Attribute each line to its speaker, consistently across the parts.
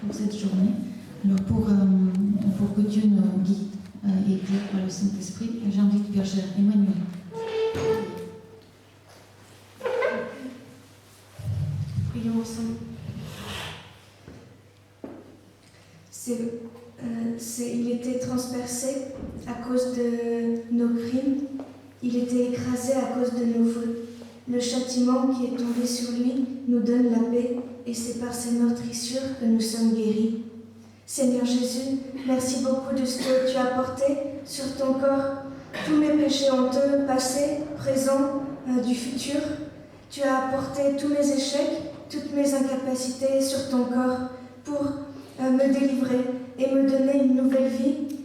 Speaker 1: pour cette journée. Alors pour que Dieu nous guide et éclaire par le Saint-Esprit, j'invite Bergère Emmanuel.
Speaker 2: Prions ensemble. Il était transpercé à cause de nos crimes, il était écrasé à cause de nos fautes. Le châtiment qui est tombé sur lui nous donne la paix, et c'est par ses meurtrissures que nous sommes guéris. Seigneur Jésus, merci beaucoup de ce que tu as porté sur ton corps, tous mes péchés honteux, passés, présents, du futur. Tu as porté tous mes échecs, toutes mes incapacités sur ton corps pour me délivrer et me donner une nouvelle vie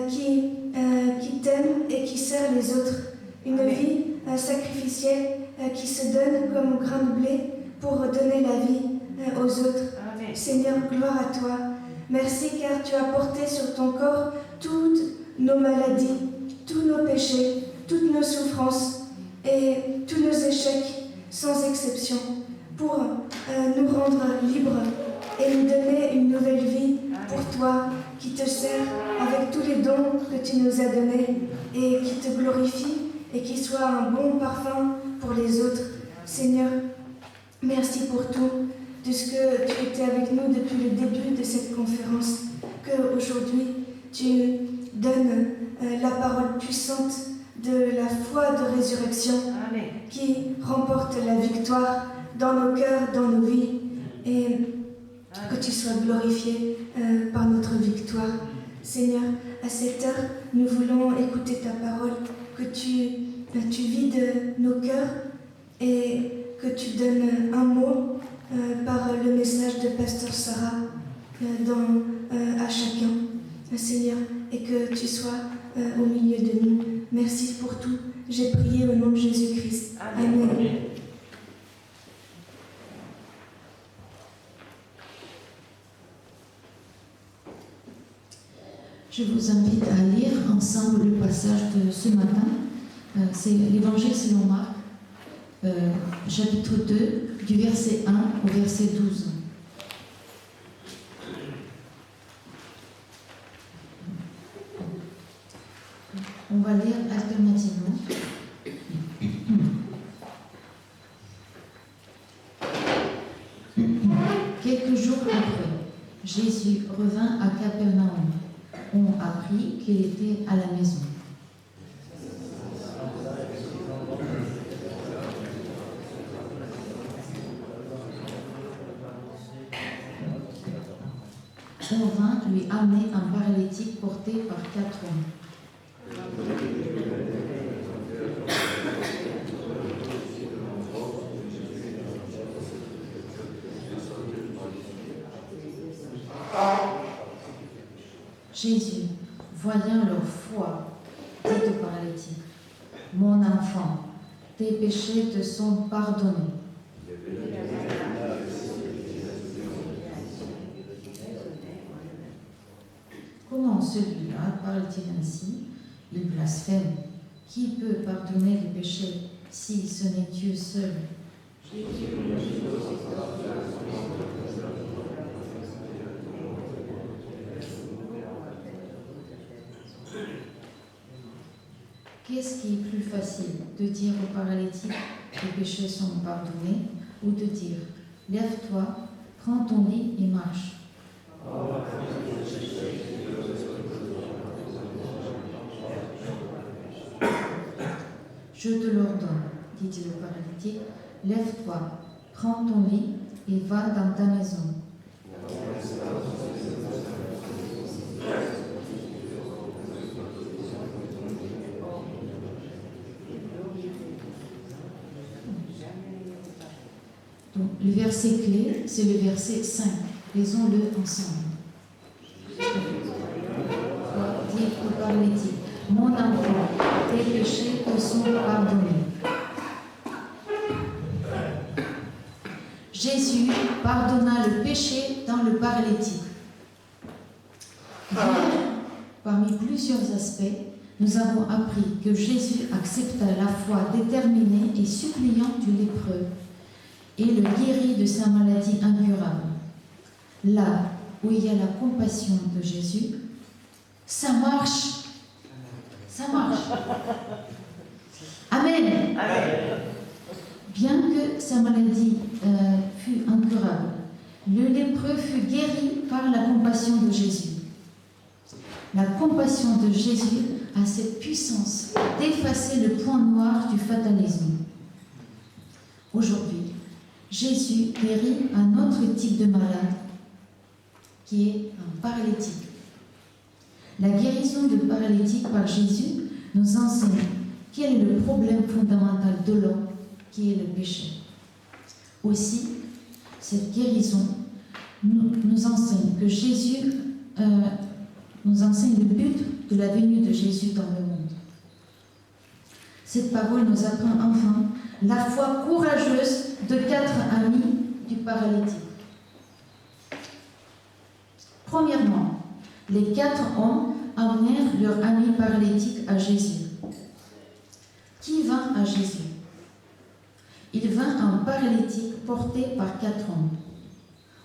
Speaker 2: qui t'aime et qui sert les autres. Une
Speaker 3: Amen.
Speaker 2: Vie sacrificielle qui se donne comme au grain de blé pour donner la vie aux autres.
Speaker 3: Amen.
Speaker 2: Seigneur, gloire à toi. Merci car tu as porté sur ton corps toutes nos maladies, tous nos péchés, toutes nos souffrances et tous nos échecs, sans exception, pour nous rendre libres et nous donner une nouvelle vie pour toi, qui te sert avec tous les dons que tu nous as donnés et qui te glorifie et qui soit un bon parfum pour les autres. Seigneur, merci pour tout, de ce que tu étais avec nous depuis le début de cette conférence, qu'aujourd'hui tu donnes la parole puissante de la foi de résurrection.
Speaker 3: Amen.
Speaker 2: Qui remporte la victoire dans nos cœurs, dans nos vies, et que tu sois glorifié par notre victoire. Seigneur, à cette heure, nous voulons écouter ta parole, que tu vides nos cœurs et que tu donnes un mot par le message de Pasteur Sarah à chacun, Seigneur, et que tu sois au milieu de nous. Merci pour tout. J'ai prié au nom de Jésus-Christ. Amen. Amen.
Speaker 1: Je vous invite à lire ensemble le passage de ce matin. C'est l'Évangile selon Marc, chapitre 2, du verset 1 au verset 12. On va lire alternativement. Quelques jours après, Jésus revint à Capernaum. On apprit qu'il était à la maison. On vint lui amener un paralytique porté par 4 hommes. Jésus, voyant leur foi, dit au paralytique, « Mon enfant, tes péchés te sont pardonnés. » Comment celui-là parle-t-il ainsi? Il blasphème. Qui peut pardonner les péchés si ce n'est Dieu seul? Qu'est-ce qui est plus facile, de dire au paralytique « les péchés sont pardonnés » ou de dire « lève-toi, prends ton lit et marche ». Je te l'ordonne, dit le paralytique, lève-toi, prends ton lit et va dans ta maison. Donc, le verset clé, c'est le verset 5. Lisons-le ensemble. Dit au paralytique, mon enfant, tes péchés te sont pardonnés. Jésus pardonna le péché dans le paralytique. Parmi plusieurs aspects, nous avons appris que Jésus accepta la foi déterminée et suppliante du lépreux et le guérit de sa maladie incurable. Là, où il y a la compassion de Jésus, ça marche. Ça marche. Amen.
Speaker 3: Amen.
Speaker 1: Bien que sa maladie fût incurable, le lépreux fut guéri par la compassion de Jésus. La compassion de Jésus a cette puissance d'effacer le point noir du fatalisme. Aujourd'hui, Jésus guérit un autre type de malade, qui est un paralytique. La guérison de paralytique par Jésus nous enseigne quel est le problème fondamental de l'homme, qui est le péché. Aussi, cette guérison nous enseigne que Jésus nous enseigne le but de la venue de Jésus dans le monde. Cette parole nous apprend enfin la foi courageuse de 4 amis du paralytique. Premièrement, les 4 hommes amenèrent leur ami paralytique à Jésus. Qui vint à Jésus? Il vint un paralytique porté par 4 hommes.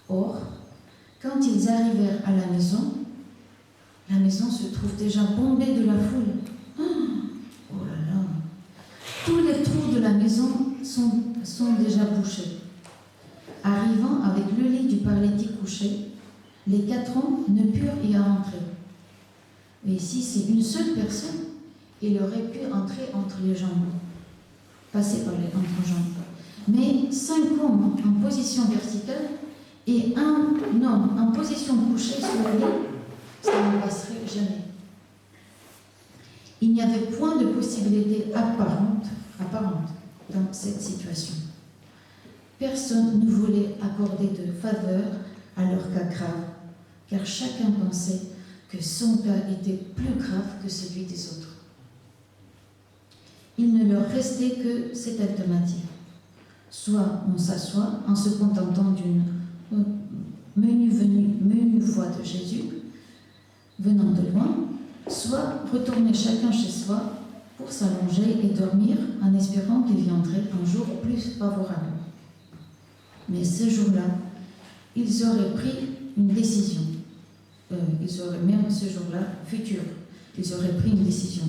Speaker 1: Or, quand ils arrivèrent à la maison se trouve déjà bombée de la foule. Oh là là! Tous les trous de la maison sont déjà bouchés. Arrivant avec le lit du paralytique couché, les 4 hommes ne purent y entrer. Et si c'est une seule personne, il aurait pu entrer entre les jambes, passer par les entrejambes. Mais 5 hommes en position verticale et un homme en position couchée sur le lit, ça ne passerait jamais. Il n'y avait point de possibilité apparente dans cette situation. Personne ne voulait accorder de faveur à leur cas grave, car chacun pensait que son cas était plus grave que celui des autres. Il ne leur restait que cette alternative. Soit on s'assoit en se contentant d'une menue voix de Jésus, venant de loin, soit retourner chacun chez soi pour s'allonger et dormir en espérant qu'il viendrait un jour plus favorable. Mais ce jour-là, ils auraient pris une décision. Même ce jour-là, futur, ils auraient pris une décision.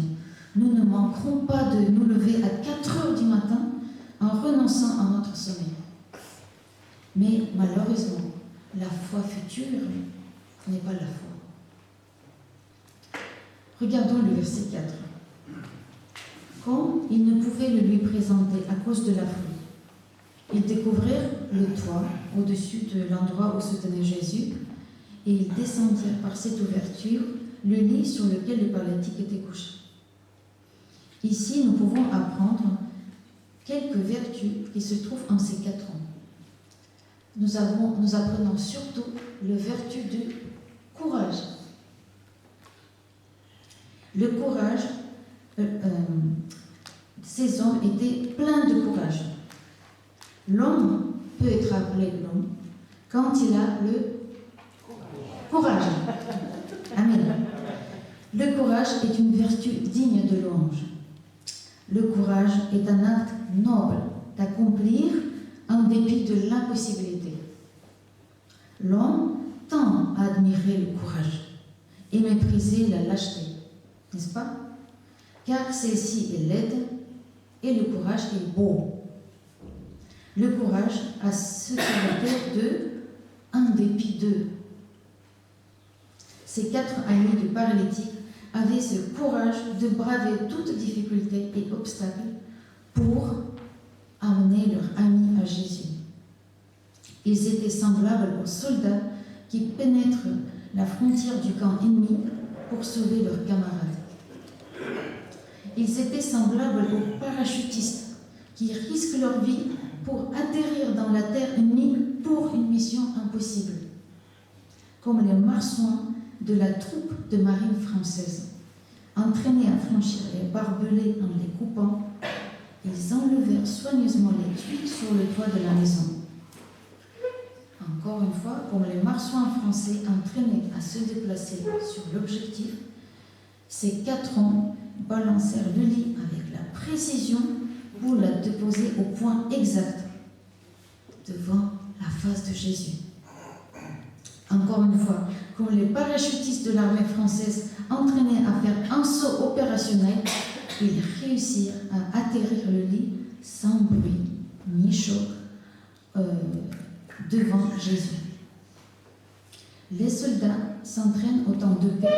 Speaker 1: Nous ne manquerons pas de nous lever à 4 heures du matin en renonçant à notre sommeil. Mais malheureusement, la foi future n'est pas la foi. Regardons le verset 4. Comme ils ne pouvaient le lui présenter à cause de la foule, ils découvrirent le toit au-dessus de l'endroit où se tenait Jésus et ils descendirent par cette ouverture le lit sur lequel le paralytique était couché. Ici, nous pouvons apprendre quelques vertus qui se trouvent en ces 4 hommes. Nous apprenons surtout la vertu du courage. Le courage, ces hommes étaient pleins de courage. L'homme peut être appelé l'homme quand il a le courage. Amen. Le courage est une vertu digne de louange. Le courage est un acte noble d'accomplir en dépit de l'impossibilité. L'homme tend à admirer le courage et mépriser la lâcheté, n'est-ce pas? Car celle-ci est laide et le courage est beau. Le courage a ce caractère de en dépit d'eux. Ces 4 amis du paralytique avaient ce courage de braver toute difficulté et obstacle pour amener leur ami à Jésus. Ils étaient semblables aux soldats qui pénètrent la frontière du camp ennemi pour sauver leurs camarades. Ils étaient semblables aux parachutistes qui risquent leur vie pour atterrir dans la terre ennemie pour une mission impossible, comme les marsouins de la troupe de marine française. Entraînés à franchir les barbelés en les coupant, ils enlevèrent soigneusement les tuiles sur le toit de la maison. Encore une fois, comme les marsouins français entraînés à se déplacer sur l'objectif, ces 4 hommes balancèrent le lit avec la précision pour la déposer au point exact devant la face de Jésus. Encore une fois, quand les parachutistes de l'armée française entraînés à faire un saut opérationnel, ils réussirent à atterrir le lit sans bruit ni choc devant Jésus. Les soldats s'entraînent au temps de paix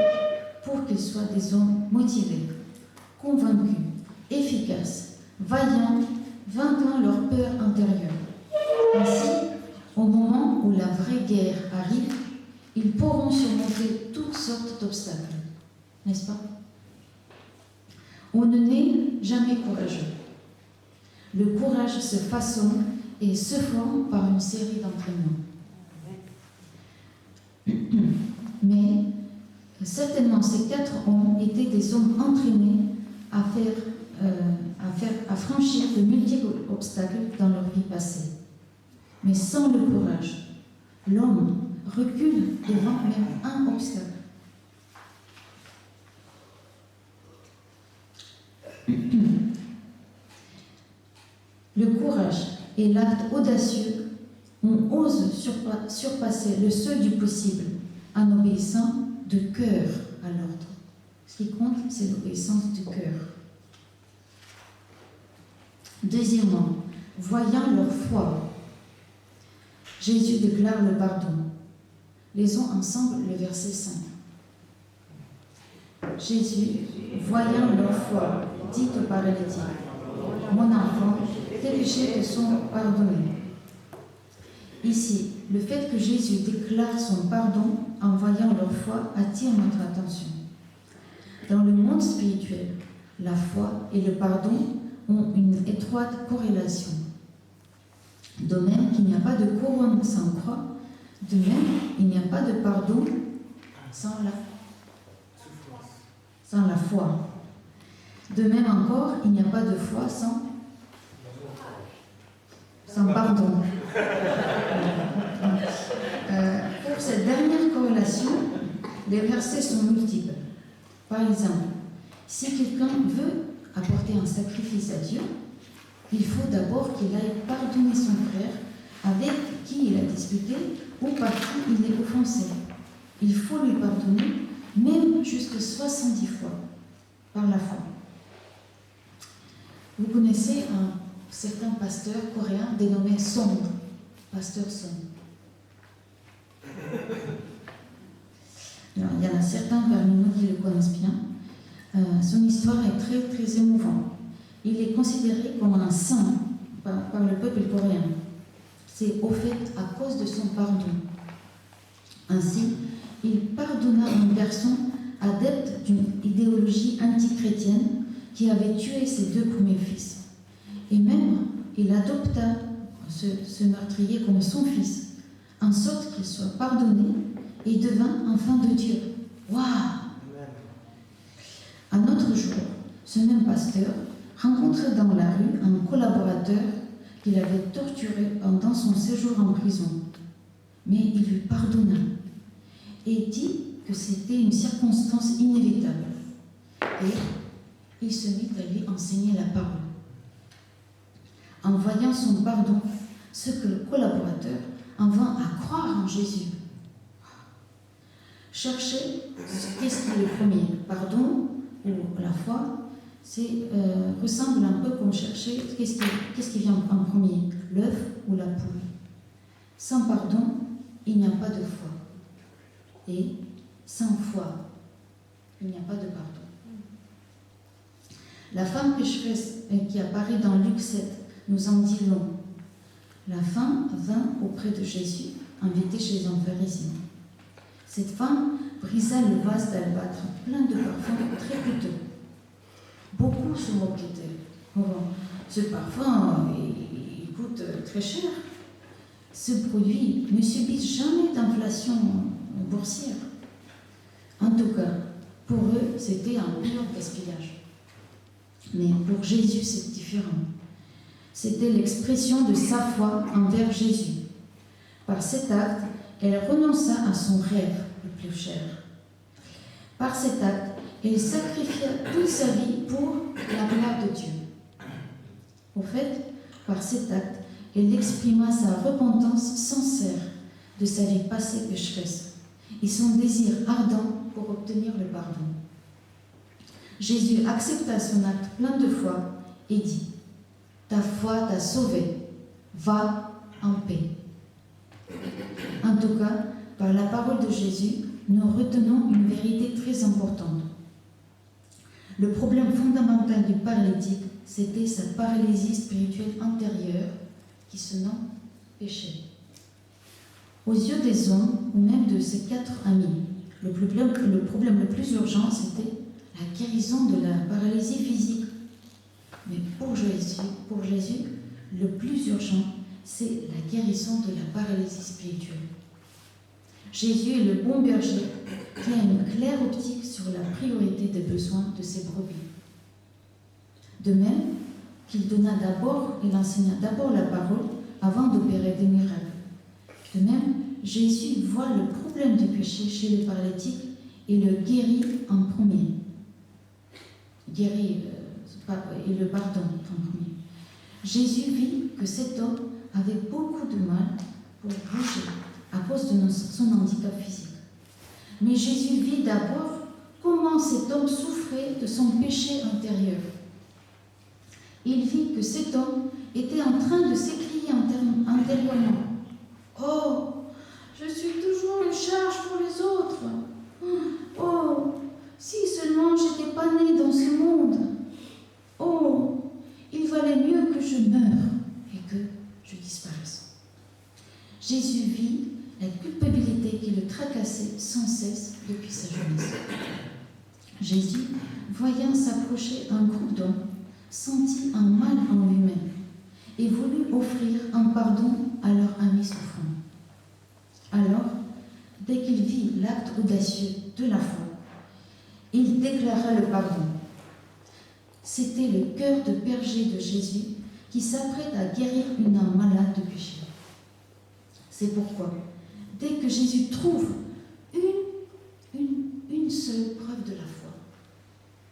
Speaker 1: pour qu'ils soient des hommes motivés, convaincus, efficaces, vaillants, vainquant leur peur intérieure. Ainsi, au moment où la vraie guerre arrive, ils pourront surmonter toutes sortes d'obstacles, n'est-ce pas? On ne naît jamais courageux. Le courage se façonne et se forme par une série d'entraînements. Mais certainement, ces 4 hommes étaient des hommes entraînés à franchir de multiples obstacles dans leur vie passée. Mais sans le courage, l'homme recule devant même un obstacle. Le courage est l'acte audacieux. On ose surpasser le seuil du possible en obéissant de cœur à l'ordre. Ce qui compte, c'est l'obéissance du cœur. Deuxièmement, voyant leur foi, Jésus déclare le pardon. Lisons ensemble le verset 5. Jésus, voyant leur foi, dit au paralytique, « Mon enfant, tes péchés te sont pardonnés. » Ici, le fait que Jésus déclare son pardon en voyant leur foi attire notre attention. Dans le monde spirituel, la foi et le pardon ont une étroite corrélation. De même qu'il n'y a pas de couronne sans croix, de même il n'y a pas de pardon sans la foi. De même encore, il n'y a pas de foi sans pardon. Pour cette dernière corrélation, les versets sont multiples. Par exemple, si quelqu'un veut apporter un sacrifice à Dieu, il faut d'abord qu'il aille pardonner son frère avec qui il a disputé ou par qui il est offensé. Il faut lui pardonner, même jusqu'à 70 fois, par la foi. Vous connaissez un certain pasteur coréen dénommé Song, pasteur Song. Alors, il y en a certains parmi nous qui le connaissent bien. Son histoire est très, très émouvante. Il est considéré comme un saint par le peuple coréen. C'est au fait à cause de son pardon. Ainsi, il pardonna une personne adepte d'une idéologie antichrétienne qui avait tué ses 2 premiers fils. Et même, il adopta ce meurtrier comme son fils, en sorte qu'il soit pardonné et devint enfant de Dieu. Waouh! Un autre jour, ce même pasteur rencontra dans la rue un collaborateur qu'il avait torturé pendant son séjour en prison. Mais il lui pardonna et dit que c'était une circonstance inévitable. Et il se mit à lui enseigner la parole. En voyant son pardon, ce que le collaborateur en vint à croire en Jésus. Chercher, qu'est-ce qui est le premier? Pardon ou la foi, ressemble un peu comme chercher qu'est-ce qui vient en premier, l'œuf ou la poule. Sans pardon, il n'y a pas de foi. Et sans foi, il n'y a pas de pardon. La femme pécheresse qui apparaît dans Luc 7 nous en dit long. La femme vint auprès de Jésus, invitée chez un pharisien. Cette femme brisa le vase d'albâtre plein de parfums très coûteux. Beaucoup se moquaient d'elle. Oh, ce parfum, il coûte très cher. Ce produit ne subit jamais d'inflation boursière. En tout cas, pour eux, c'était un pur gaspillage. Mais pour Jésus, c'est différent. C'était l'expression de sa foi envers Jésus. Par cet acte, elle renonça à son rêve le plus cher. Par cet acte, elle sacrifia toute sa vie pour la gloire de Dieu. Au fait, par cet acte, elle exprima sa repentance sincère de sa vie passée pécheresse et son désir ardent pour obtenir le pardon. Jésus accepta son acte plein de foi et dit « Ta foi t'a sauvé, va en paix ». En tout cas, par la parole de Jésus, nous retenons une vérité très importante. Le problème fondamental du paralytique, c'était sa paralysie spirituelle antérieure qui se nomme péché. Aux yeux des hommes, ou même de ses 4 amis, le problème le plus urgent, c'était la guérison de la paralysie physique. Mais pour Jésus, le plus urgent, c'est la guérison de la paralysie spirituelle. Jésus est le bon berger qui a une claire optique sur la priorité des besoins de ses brebis. De même qu'il enseigna d'abord la parole avant d'opérer des miracles. De même, Jésus voit le problème du péché chez les paralytiques et le guérit en premier. Et le pardon en premier. Jésus vit que cet homme avait beaucoup de mal pour bouger à cause de son handicap physique. Mais Jésus vit d'abord comment cet homme souffrait de son péché intérieur. Il vit que cet homme était en train de s'écrier intérieurement. « Oh, je suis toujours une charge pour les autres. Oh, si seulement je n'étais pas né dans ce monde. Oh, il valait mieux que je meure et que je disparaisse. » Jésus vit la culpabilité qui le tracassait sans cesse depuis sa jeunesse. Jésus, voyant s'approcher un groupe d'hommes, sentit un mal en lui-même et voulut offrir un pardon à leur ami souffrant. Alors, dès qu'il vit l'acte audacieux de la foi, il déclara le pardon. C'était le cœur de berger de Jésus qui s'apprête à guérir une âme malade de péché. C'est pourquoi, dès que Jésus trouve une seule preuve de la foi,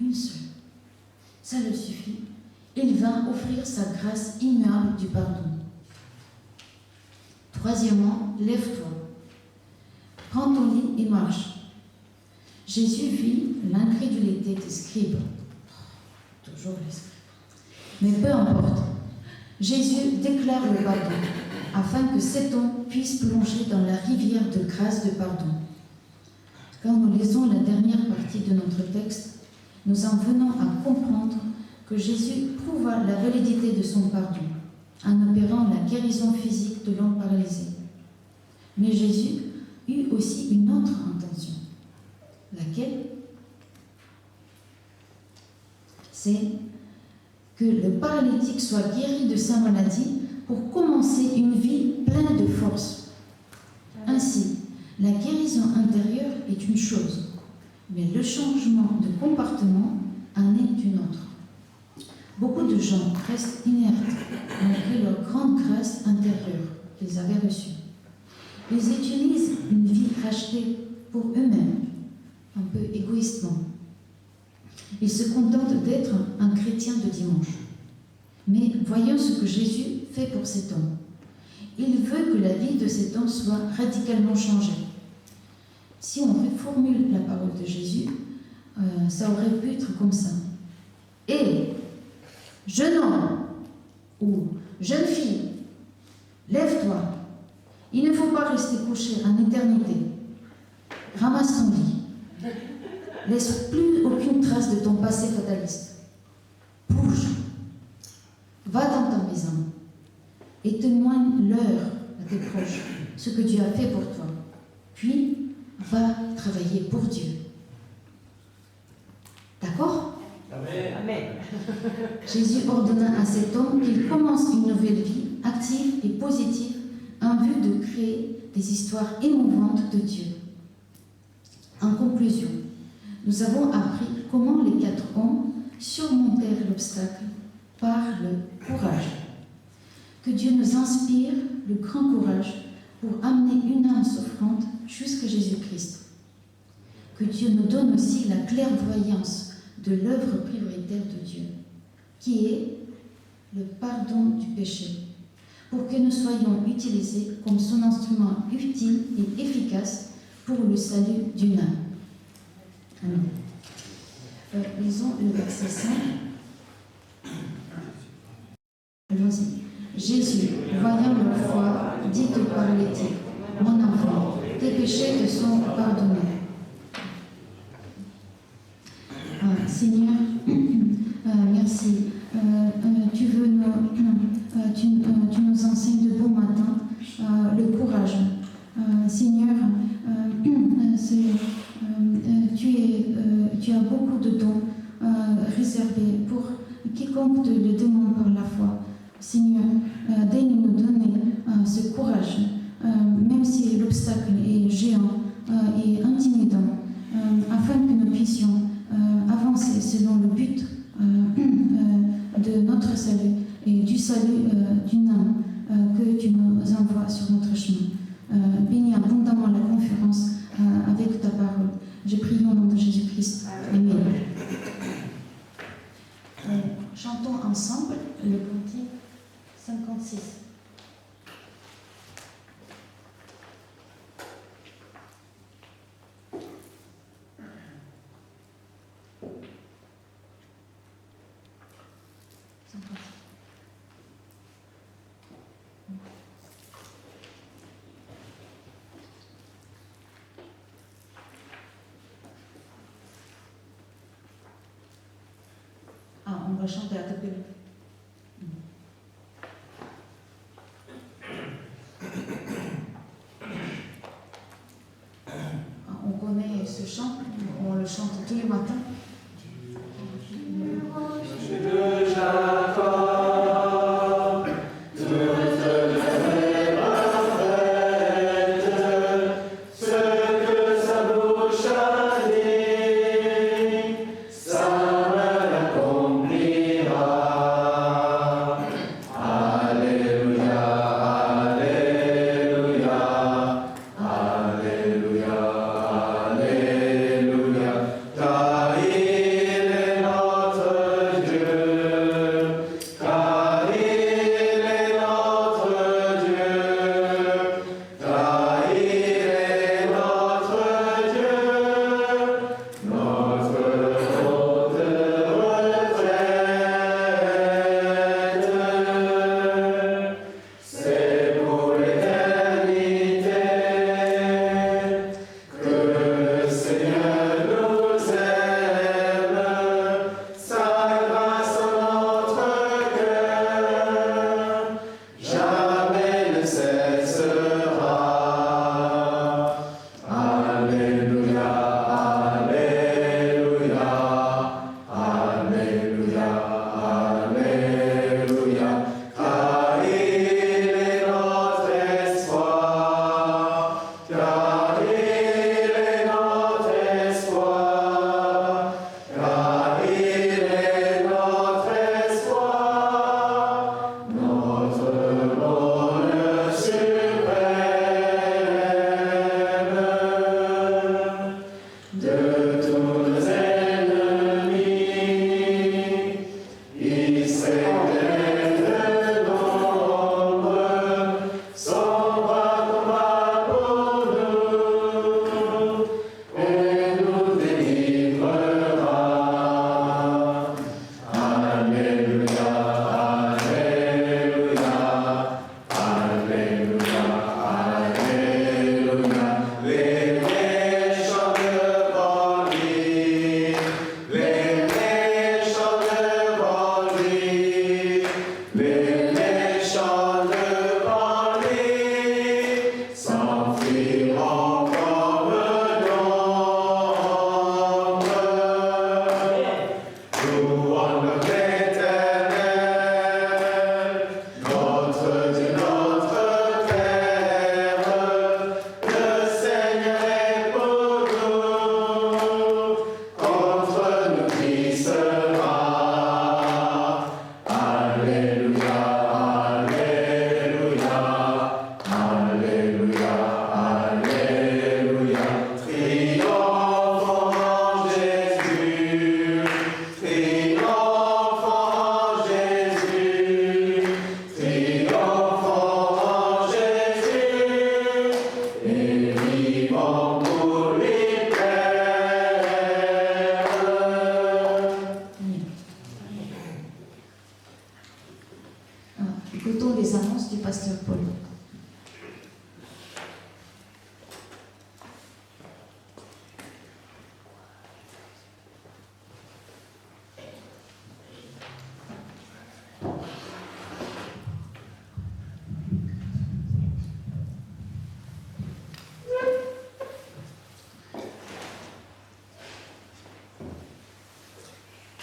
Speaker 1: une seule, ça le suffit, il vint offrir sa grâce immuable du pardon. Troisièmement, lève-toi, prends ton lit et marche. Jésus vit l'incrédulité des scribes. Toujours les scribes. Mais peu importe, Jésus déclare le pardon, afin que cet homme puisse plonger dans la rivière de grâce de pardon. Quand nous lisons la dernière partie de notre texte, nous en venons à comprendre que Jésus prouva la validité de son pardon en opérant la guérison physique de l'homme paralysé. Mais Jésus eut aussi une autre intention. Laquelle? C'est que le paralytique soit guéri de sa maladie pour commencer une vie pleine de force. Ainsi, la guérison intérieure est une chose, mais le changement de comportement en est une autre. Beaucoup de gens restent inertes malgré leur grande grâce intérieure qu'ils avaient reçue. Ils utilisent une vie rachetée pour eux-mêmes, un peu égoïstement. Ils se contentent d'être un chrétien de dimanche. Mais voyons ce que Jésus fait pour cet homme. Il veut que la vie de cet homme soit radicalement changée. Si on reformule la parole de Jésus, ça aurait pu être comme ça. « Hé, jeune homme ou jeune fille, lève-toi. Il ne faut pas rester couché en éternité. Ramasse ton lit. Laisse plus aucune trace de ton passé fataliste. Bouge. Va dans ta maison et témoigne l'heure à tes proches ce que Dieu a fait pour toi. Puis, va travailler pour Dieu. » D'accord ?
Speaker 3: Amen.
Speaker 1: Jésus ordonna à cet homme qu'il commence une nouvelle vie active et positive en vue de créer des histoires émouvantes de Dieu. En conclusion, nous avons appris comment les 4 hommes surmontèrent l'obstacle par le courage. Que Dieu nous inspire le grand courage pour amener une âme souffrante jusqu'à Jésus-Christ. Que Dieu nous donne aussi la clairvoyance de l'œuvre prioritaire de Dieu, qui est le pardon du péché, pour que nous soyons utilisés comme son instrument utile et efficace pour le salut d'une âme. Amen. Lisons le verset 5. Allons-y. Jésus, voyant leur foi, dit au paralytique, « Mon enfant, tes péchés te sont pardonnés. » Seigneur, merci. Tu nous enseignes de bon matin le courage. Seigneur, tu as beaucoup de dons réservés pour quiconque te le demande par la foi. Seigneur, daigne nous donner ce courage, même si l'obstacle est géant et intimidant, afin que nous puissions avancer selon le but de notre salut et du salut d'une âme que tu nous envoies sur notre chemin. Bénis abondamment la conférence avec ta parole. Je prie au nom de Jésus-Christ. Amen. Chantons ensemble le cantique 56. On va chanter à cappella. On connaît ce chant, on le chante tous les matins.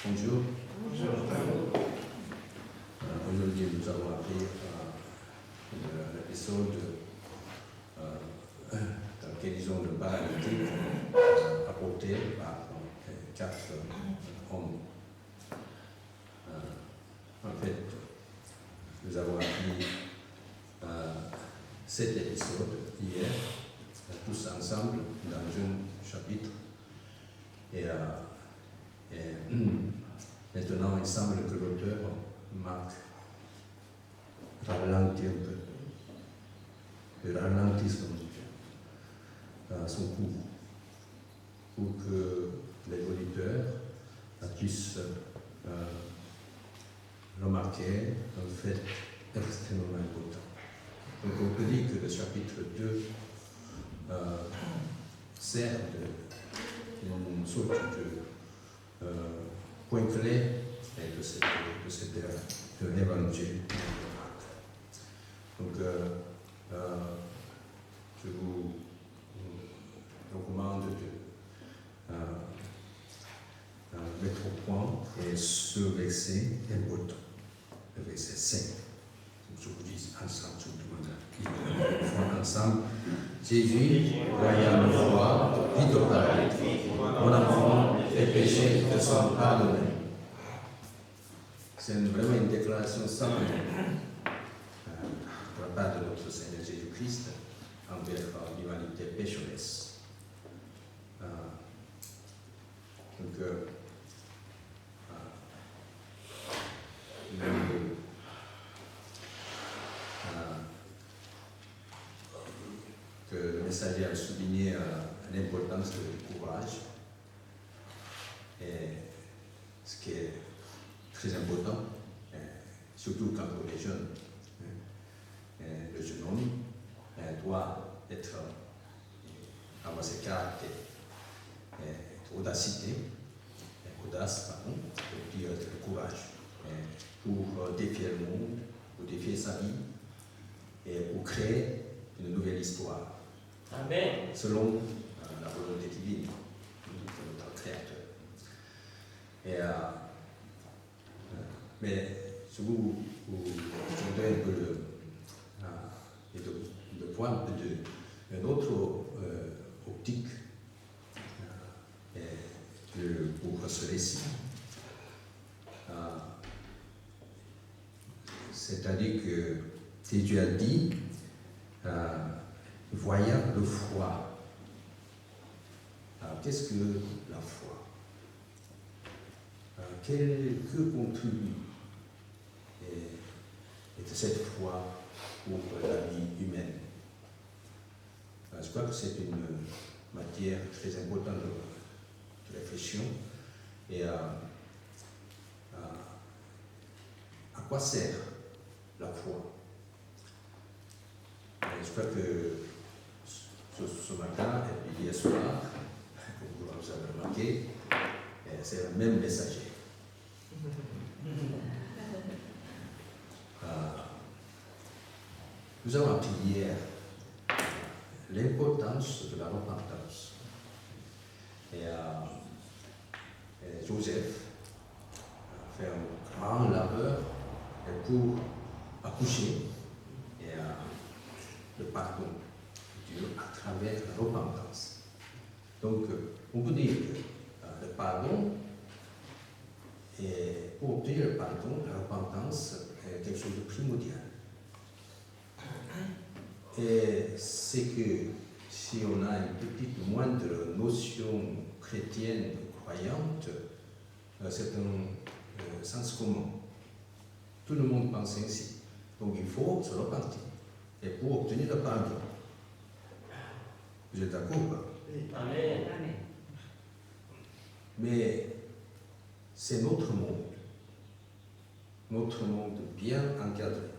Speaker 3: Bonjour. Aujourd'hui, nous avons appris l'épisode dans lequel ils ont le paralytique apporté par 4 hommes. En fait, nous avons appris cet épisode hier, tous ensemble, dans un chapitre. Et maintenant, il semble que l'auteur, Marc, ralentit un peu. Il ralentit son cours pour que les auditeurs puissent remarquer un fait extrêmement important. Donc on peut dire que le chapitre 2 sert d'une sorte de point clé de l'évangile de Marc. Donc je vous recommande de mettre au point et ce verset important, le verset 5. Je vous dis ensemble, tout le monde ensemble. Jésus, voyant le froid, dit au paralytique, mon enfant, tes péchés te sont pardonnés. C'est vraiment une déclaration simple de la part de notre Seigneur Jésus-Christ envers l'humanité pécheresse. Que le messager a souligné l'importance du courage, et ce qui est très important, surtout quand on est jeune. Le jeune homme doit avoir ses caractères, audace, et puis le courage, pour défier le monde, pour défier sa vie, et pour créer une nouvelle histoire.
Speaker 4: Amen.
Speaker 3: Selon la volonté divine de notre Créateur. Mais je vous donne un peu le point d'une autre optique pour ce récit. C'est-à-dire que Jésus a dit, voyant le froid. Alors, qu'est-ce que la foi? Que contribue et de cette foi pour la vie humaine? Je crois que c'est une matière très importante de réflexion. Et à quoi sert la foi? Je crois que ce matin et puis hier soir, comme vous avez remarqué, c'est le même messager. Nous avons appris hier l'importance de la repentance. Et Joseph a fait un grand labeur pour accoucher et le pardon de Dieu à travers la repentance. Donc, on peut dire que le pardon, et pour obtenir le pardon, la repentance est quelque chose de primordial. Et c'est que si on a une petite moindre notion chrétienne, croyante, c'est un sens commun. Tout le monde pense ainsi. Donc il faut se repentir. Et pour obtenir le pardon. Vous êtes d'accord?
Speaker 4: Amen.
Speaker 3: Mais c'est notre monde bien encadré,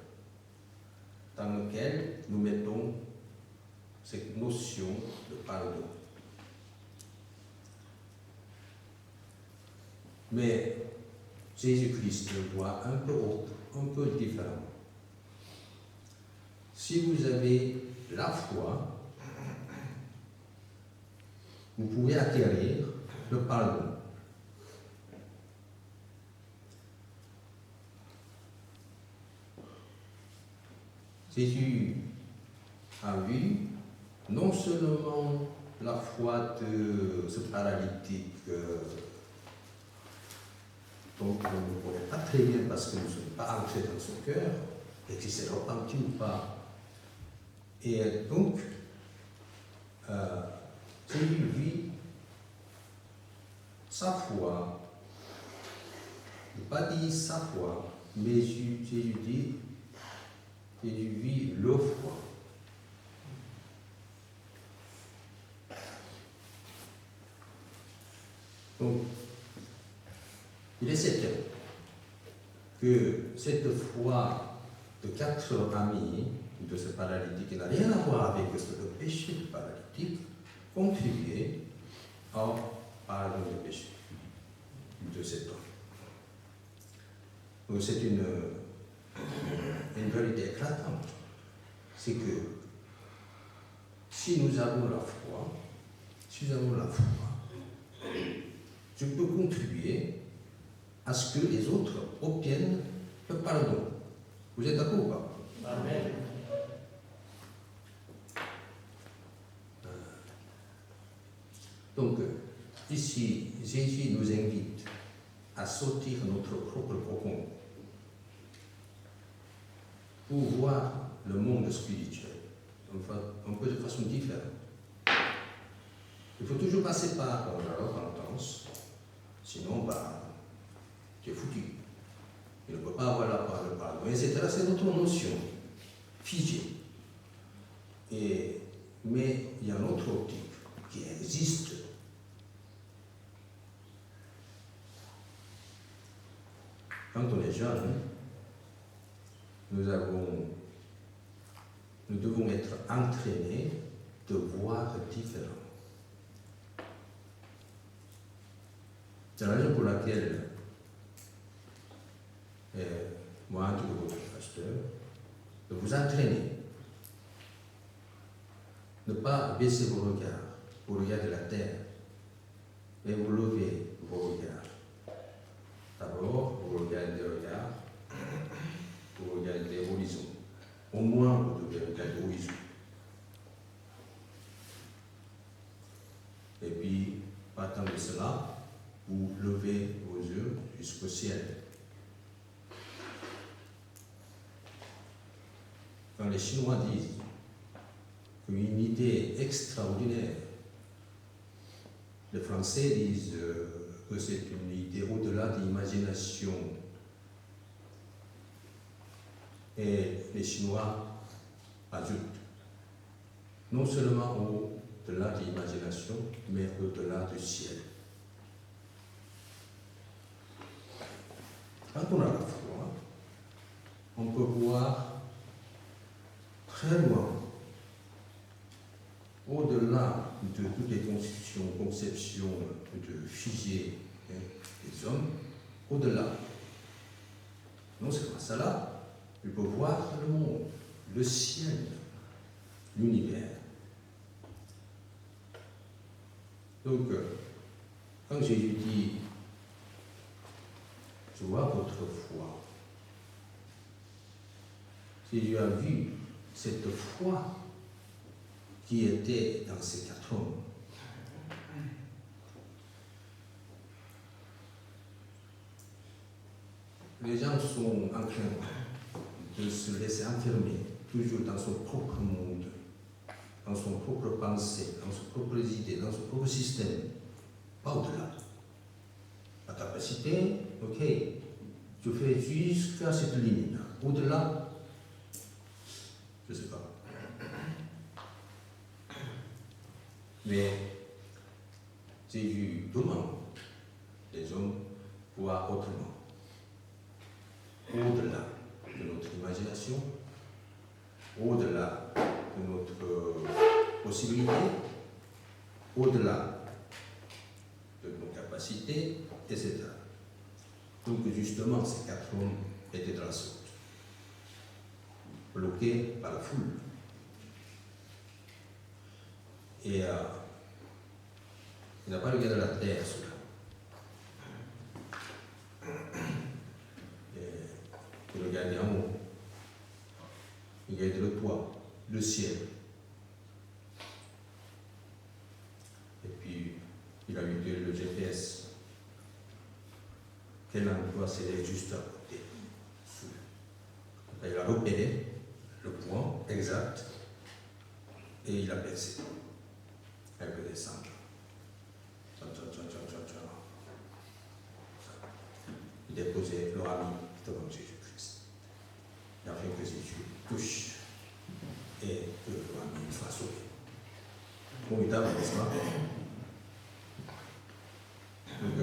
Speaker 3: dans lequel nous mettons cette notion de pardon. Mais Jésus-Christ le voit un peu autre, un peu différent. Si vous avez la foi, vous pouvez acquérir le pardon. Jésus a vu non seulement la foi de ce paralytique, donc on ne connaît pas très bien parce que nous ne sommes pas entrés dans son cœur, et qu'il s'est repenti ou pas. Et donc, Jésus vit sa foi, il n'a pas dit sa foi, mais Jésus dit, Jésus vit leur foi. Donc, il est certain que cette foi de 4 amis de ce paralytique qui n'a rien à voir avec le péché du paralytique contribuait à pardon du péché de cet homme. Donc c'est une vérité éclatante. C'est que si nous avons la foi, je peux contribuer à ce que les autres obtiennent le pardon. Vous êtes d'accord ou pas?
Speaker 4: Amen.
Speaker 3: Donc, ici, Jésus nous invite à sortir notre propre cocon pour voir le monde spirituel, enfin, un peu de façon différente. Il faut toujours passer par la repentance, sinon, tu es foutu. Il ne peut pas avoir le pardon, etc. C'est notre notion figée. Mais il y a une autre optique qui existe. Quand on est jeune, nous devons être entraînés de voir différemment. C'est la raison pour laquelle moi, en tant que votre pasteur, de vous entraîner, ne pas baisser vos regards de la terre, mais vous levez vos regards. D'abord, vous regardez l'horizon. Au moins, vous devez regarder l'horizon. Et puis, partant de cela, vous levez vos yeux jusqu'au ciel. Quand les Chinois disent qu'une idée extraordinaire, les Français disent que c'est une idée au-delà de l'imagination. Et les Chinois ajoutent, non seulement au-delà de l'imagination, mais au-delà du ciel. Quand on a la foi, on peut voir très loin, au-delà de toutes les conceptions de figées des hommes, au-delà. Non seulement ça là, il peut voir le monde, le ciel, l'univers. Donc, quand Jésus dit, je vois votre foi, Jésus a vu cette foi qui était dans ces 4 hommes. Les gens sont enclins de se laisser enfermer toujours dans son propre monde, dans son propre pensée, dans ses propres idées, dans son propre système, pas au-delà. La capacité, ok, je fais jusqu'à cette limite. Au-delà, je ne sais pas. Mais Jésus demande les hommes voir autrement, au-delà de notre imagination, au-delà de notre possibilité, au-delà de nos capacités, etc. Donc justement, ces 4 hommes étaient dans la sorte, bloqués par la foule. Et il n'a pas regardé la terre, cela. Il regardait en haut. Il regardait le il a eu le GPS. Quel endroit c'est juste à côté. Il a repéré le point exact et il a percé avec le descendre. Il déposait leur ami devant Jésus-Christ. Il a fait que Jésus touche et que leur ami soit sauvé. Formidable, n'est-ce pas? Donc,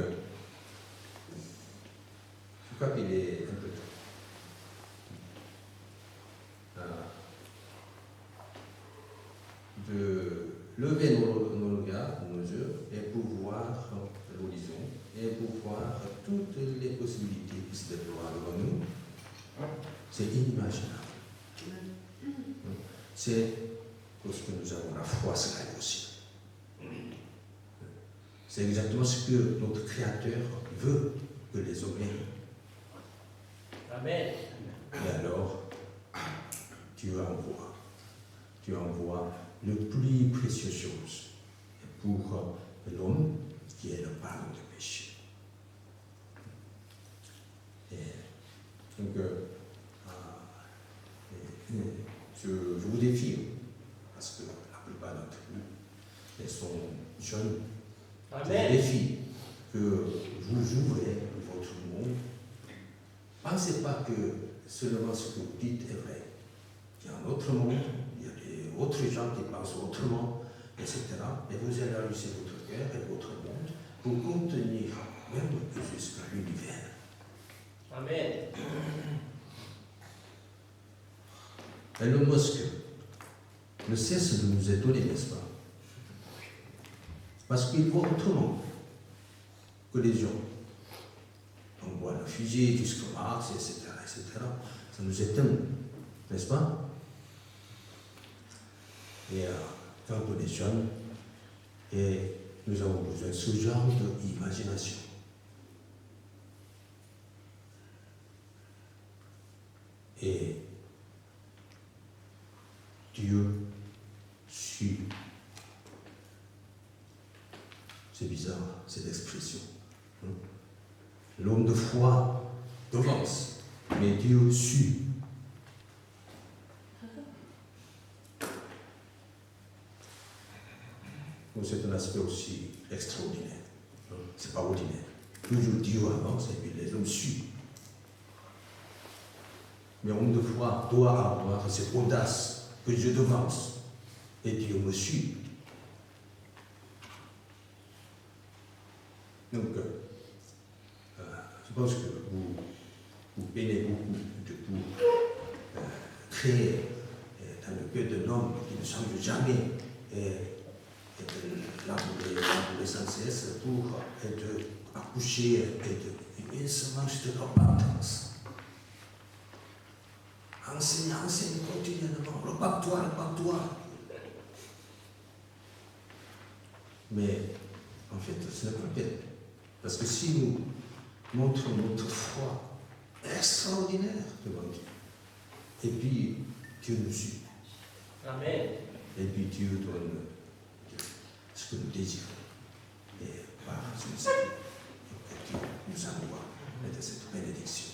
Speaker 3: je crois qu'il est un peu tôt. De lever nos regards, nos yeux, et pour voir l'horizon, et pour voir toutes les possibilités qui se déploient devant nous, c'est inimaginable. C'est parce que nous avons la foi, c'est impossible. C'est exactement ce que notre Créateur veut que les hommes aient.
Speaker 4: Amen.
Speaker 3: Et alors, Dieu envoie le plus précieux chose pour l'homme qui est le pardon du péché. Et donc, je vous défie, parce que la plupart d'entre vous sont jeunes, je vous
Speaker 4: Amen.
Speaker 3: défie que vous ouvrez votre monde. Pensez pas que seulement ce que vous dites est vrai. Il y a un autre monde, il y a d'autres gens qui pensent autrement, etc. Et vous élargissez votre cœur et votre monde pour contenir même jusqu'à l'univers.
Speaker 4: Amen.
Speaker 3: Elon Musk ne cesse de nous étonner, n'est-ce pas? Parce qu'il voit autrement que les gens. On voit la fusée jusqu'au Mars, etc., etc. Ça nous étonne, n'est-ce pas? Et quand on est jeune, et nous avons besoin de ce genre d'imagination. Et Dieu suit. C'est bizarre, cette expression. L'homme de foi devance, mais Dieu suit. Donc c'est un aspect aussi extraordinaire. C'est pas ordinaire. Toujours Dieu avance et puis les hommes suivent. Mais l'homme de foi doit avoir cette audace que je devance et Dieu me suit. Donc, je pense que vous peinez beaucoup pour créer dans le cœur d'un homme qui ne change jamais et de l'abouler sans cesse pour être accouché et d'une semence de repentance. Enseigne continuellement, repars-toi. Mais en fait, ce n'est pas bien. Parce que si nous montrons notre foi extraordinaire devant Dieu, et puis Dieu nous suit,
Speaker 4: Amen.
Speaker 3: et puis Dieu donne ce que nous désirons, et par son esprit, et Dieu nous envoie de cette bénédiction.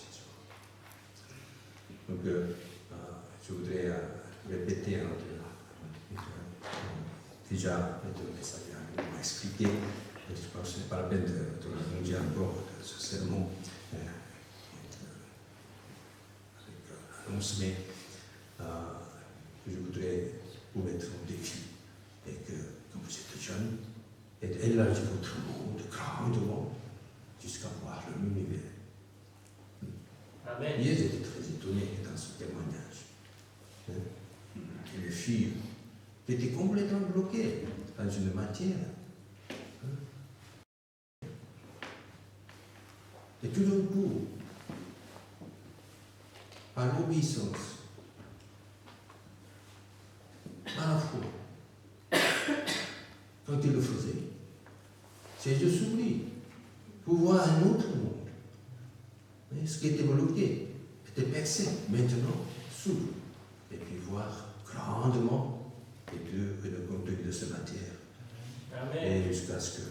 Speaker 3: Donc, je voudrais répéter déjà le message m'a expliqué. Je pense que ce n'est pas la peine de le dire encore ce sermon avec l'annonce, mais je voudrais vous mettre au défi et que, quand vous êtes jeune, et d'élargir votre monde grandement jusqu'à voir l'univers.
Speaker 4: Amen.
Speaker 3: Hier, j'étais très étonné dans ce témoignage. Une fille qui était complètement bloquée dans une matière. Et tout d'un coup, par l'obéissance, à la foi, quand il le faisait, ses yeux s'ouvrient pour voir un autre monde. Mais ce qui était bloqué était percé, maintenant s'ouvre. Et puis voir grandement le contenu de cette matière.
Speaker 4: Amen.
Speaker 3: Et jusqu'à ce qu'il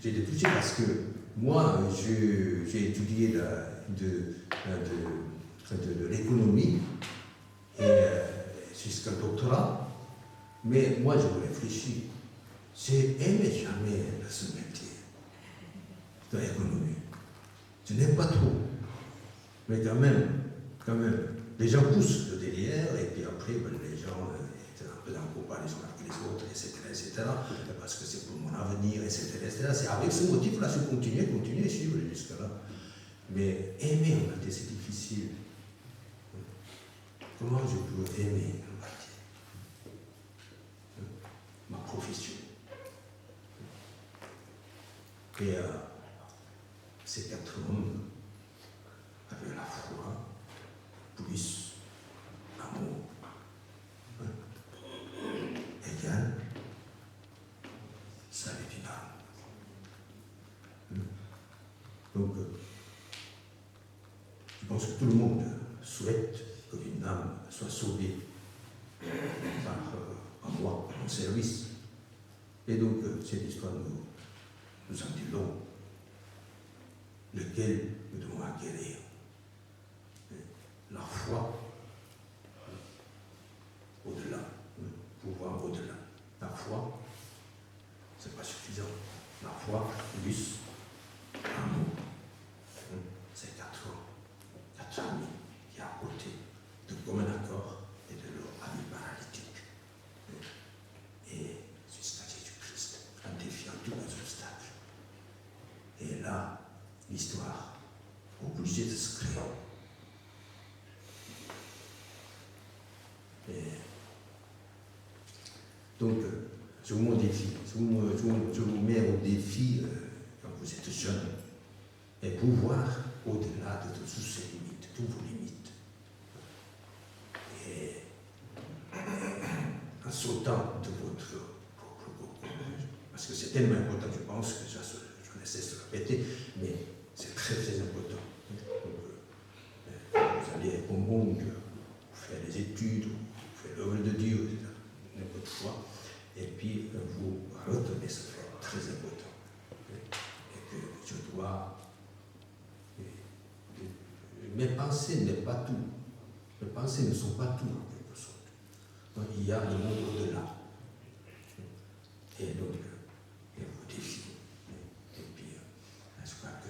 Speaker 3: j'ai été touché parce que moi, j'ai étudié de l'économie jusqu'à doctorat, mais moi, je me réfléchis. J'ai aimé jamais ce métier de l'économie. Je n'aime pas trop. Mais quand même, les gens poussent de derrière, et puis après, les gens étaient un peu en comparaison avec les autres, etc., parce que c'est pour mon avenir, etc. C'est avec ce motif-là, je continue, suivre jusque-là. Mais aimer un métier, c'est difficile. Comment je peux aimer un métier? Ma profession. Et ces 4 hommes avaient la foi, plus amour, égal, salut final. Donc, je pense que tout le monde souhaite qu'une âme soit sauvée par moi, mon service. Et donc, cette histoire nous en dit long, lequel nous devons acquérir. La foi au-delà, pouvoir au-delà. La foi, ce n'est pas suffisant. La foi plus amour. C'est 4 amis qui à côté de commun accord et de leur ami paralytique. Et jusqu'à Jésus-Christ, en défiant tous les obstacles. Et là, l'histoire obligée de se créer. Et donc, je vous mets au défi quand vous êtes jeune, et pouvoir au-delà de toutes ces limites, toutes vos limites. Et en sautant de votre propre courage, parce que c'est tellement important, je pense que je ne cesse de répéter, mais c'est très très important. Donc, vous allez au monde, vous faites les études, vous faites l'œuvre de Dieu, n'importe quoi, et puis vous retenez ce fait très important. Et que je dois. Mes pensées n'est pas tout. Mes pensées ne sont pas tout en quelque sorte. Donc il y a le monde au-delà. Et donc, il vous défie. Et puis, je crois que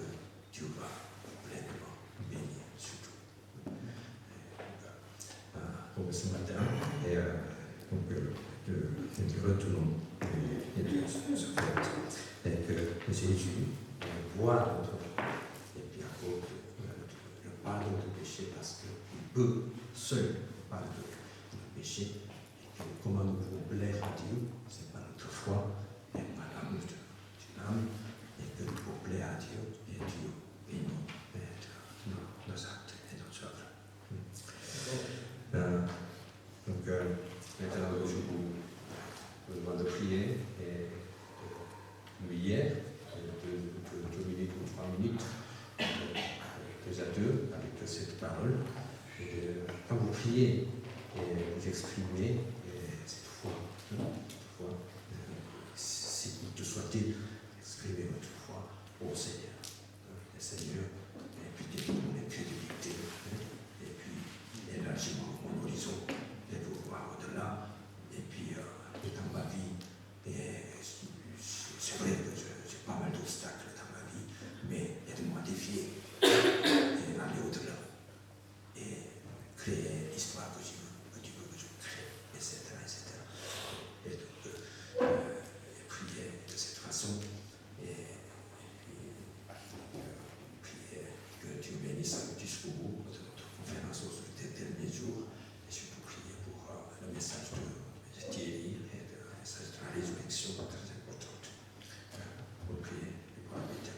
Speaker 3: Dieu va pleinement bénir surtout. Donc ce matin, nous retenons ce fait, et que Jésus voit notre foi, et puis apporte le pardon de péché, parce qu'il peut seul pardonner le péché, et que comment nous pouvons plaire à Dieu, c'est par notre foi et par l'amour de l'âme, et que nous pouvons plaire à Dieu, et Dieu bénit nos actes et nos œuvres. Donc, maintenant, je vous demande de prier et de hier, 2 minutes ou 3 minutes, 2 à 2, avec cette parole. Et quand vous priez et vous exprimez cette foi, si vous te souhaitez exprimer votre foi au Seigneur. Le Seigneur, et puis mon incrédulité, et puis élargissement de mon horizon, et pour voir au-delà, et puis dans ma vie, et c'est vrai que j'ai pas mal d'obstacles dans ma vie, mais aide-moi à défier et aller au-delà et créer l'histoire que tu veux que je crée, etc. Et donc, prier de cette façon et prier que Dieu bénisse jusqu'au bout de notre conférence sur les derniers jours, et surtout prier pour le message de Thierry et le message de la résurrection très importante. Pour prier et pour la méditation.